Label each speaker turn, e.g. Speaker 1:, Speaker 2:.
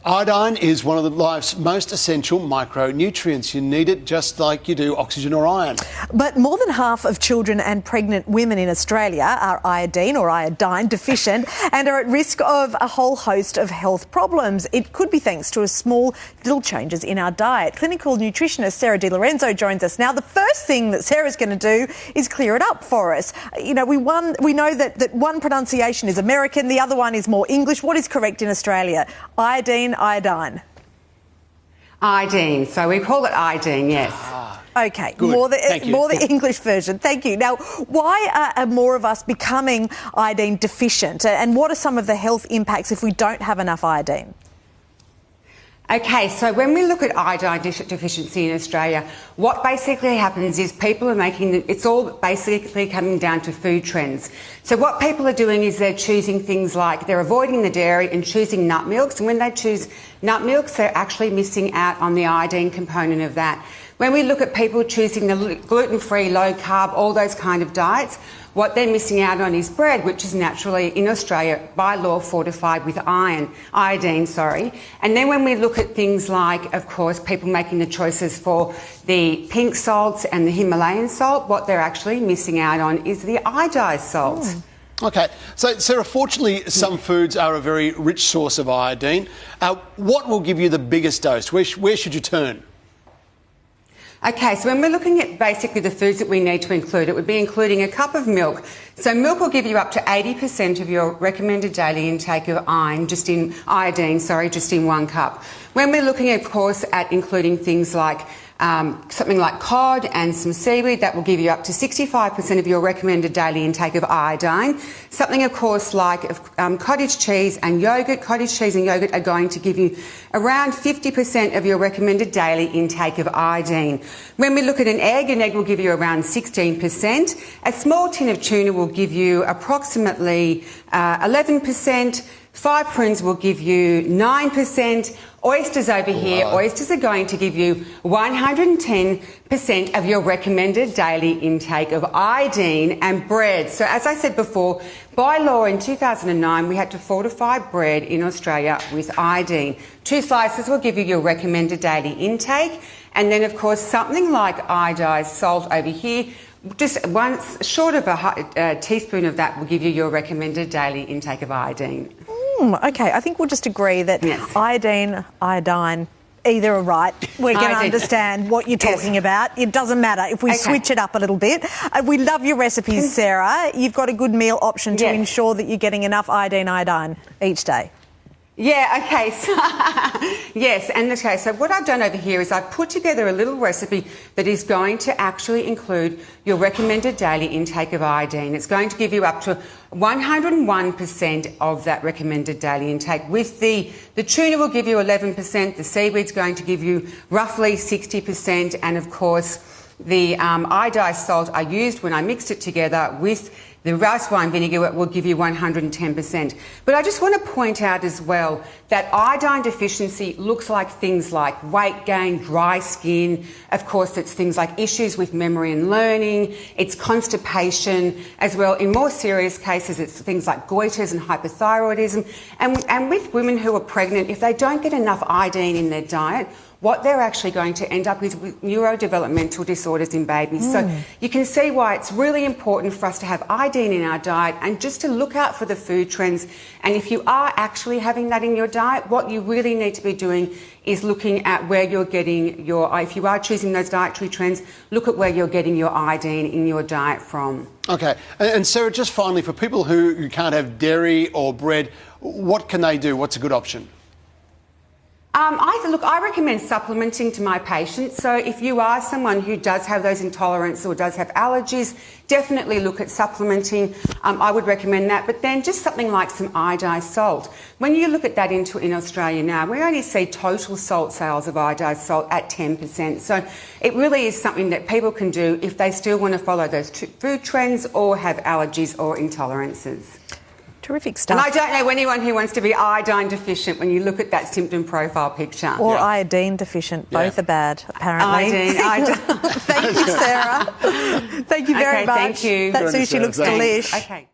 Speaker 1: Iodine is one of life's most essential micronutrients. You need it just like you do oxygen or iron.
Speaker 2: But more than half of children and pregnant women in Australia are iodine deficient and are at risk of a whole host of health problems. It could be thanks to small little changes in our diet. Clinical nutritionist Sarah Lorenzo joins us now. The first thing that Sarah's going to do is clear it up for us. You know, we know that one pronunciation is American, the other one is more English. What is correct in Australia? Iodine.
Speaker 3: Iodine. So we call it iodine, yes.
Speaker 2: Okay,
Speaker 1: good.
Speaker 2: more the English version. Thank you. Now, why are more of us becoming iodine deficient, and what are some of the health impacts if we don't have enough iodine?
Speaker 3: Okay, so when we look at iodine deficiency in Australia, what basically happens is people are it's all basically coming down to food trends. So what people are doing is they're choosing things like, they're avoiding the dairy and choosing nut milks, and when they choose nut milks, they're actually missing out on the iodine component of that. When we look at people choosing the gluten-free, low-carb, all those kind of diets, what they're missing out on is bread, which is naturally, in Australia, by law, fortified with iodine. And then when we look at things like, of course, people making the choices for the pink salts and the Himalayan salt, what they're actually missing out on is the iodized salts.
Speaker 1: Okay, so Sarah, fortunately some foods are a very rich source of iodine. What will give you the biggest dose? Where should you turn?
Speaker 3: Okay, so when we're looking at basically the foods that we need to include, it would be including a cup of milk. So milk will give you up to 80% of your recommended daily intake of iodine, just in 1 cup. When we're looking, of course, at including things like something like cod and some seaweed, that will give you up to 65% of your recommended daily intake of iodine. Something, of course, like cottage cheese and yogurt. Cottage cheese and yogurt are going to give you around 50% of your recommended daily intake of iodine. When we look at an egg will give you around 16%. A small tin of tuna will give you approximately 11%. 5 prunes will give you 9%. Oysters over here, oysters are going to give you 110% of your recommended daily intake of iodine. And bread. So as I said before, by law in 2009, we had to fortify bread in Australia with iodine. 2 slices will give you your recommended daily intake. And then, of course, something like iodized salt over here, just short of a teaspoon of that will give you your recommended daily intake of iodine.
Speaker 2: Okay, I think we'll just agree that yes. Iodine, either are right. We're going to understand what you're talking about. It doesn't matter if we switch it up a little bit. We love your recipes, Sarah. You've got a good meal option to ensure that you're getting enough iodine each day.
Speaker 3: Yeah, okay, so, yes, and okay, so what I've done over here is I've put together a little recipe that is going to actually include your recommended daily intake of iodine. It's going to give you up to 101% of that recommended daily intake. With the tuna will give you 11%, the seaweed's going to give you roughly 60%, and of course the iodized salt I used when I mixed it together with the rice wine vinegar will give you 110%. But I just want to point out as well that iodine deficiency looks like things like weight gain, dry skin. Of course, it's things like issues with memory and learning. It's constipation as well. In more serious cases, it's things like goiters and hypothyroidism. And with women who are pregnant, if they don't get enough iodine in their diet, what they're actually going to end up with neurodevelopmental disorders in babies. So you can see why it's really important for us to have iodine in our diet and just to look out for the food trends. And if you are actually having that in your diet, what you really need to be doing is looking at where you're getting if you are choosing those dietary trends, look at where you're getting your iodine in your diet from. Okay.
Speaker 1: And Sarah, just finally, for people who can't have dairy or bread, what can they do? What's a good option?
Speaker 3: I recommend supplementing to my patients. So if you are someone who does have those intolerances or does have allergies, definitely look at supplementing. I would recommend that. But then just something like some iodized salt. When you look at that in Australia now, we only see total salt sales of iodized salt at 10%. So it really is something that people can do if they still want to follow those food trends or have allergies or intolerances.
Speaker 2: Terrific stuff.
Speaker 3: And I don't know anyone who wants to be iodine deficient when you look at that symptom profile picture.
Speaker 2: Or iodine deficient. Both are bad, apparently.
Speaker 3: Iodine.
Speaker 2: Thank you, Sarah. Thank you very much.
Speaker 3: Thank you.
Speaker 2: That sushi looks delish.
Speaker 3: Okay.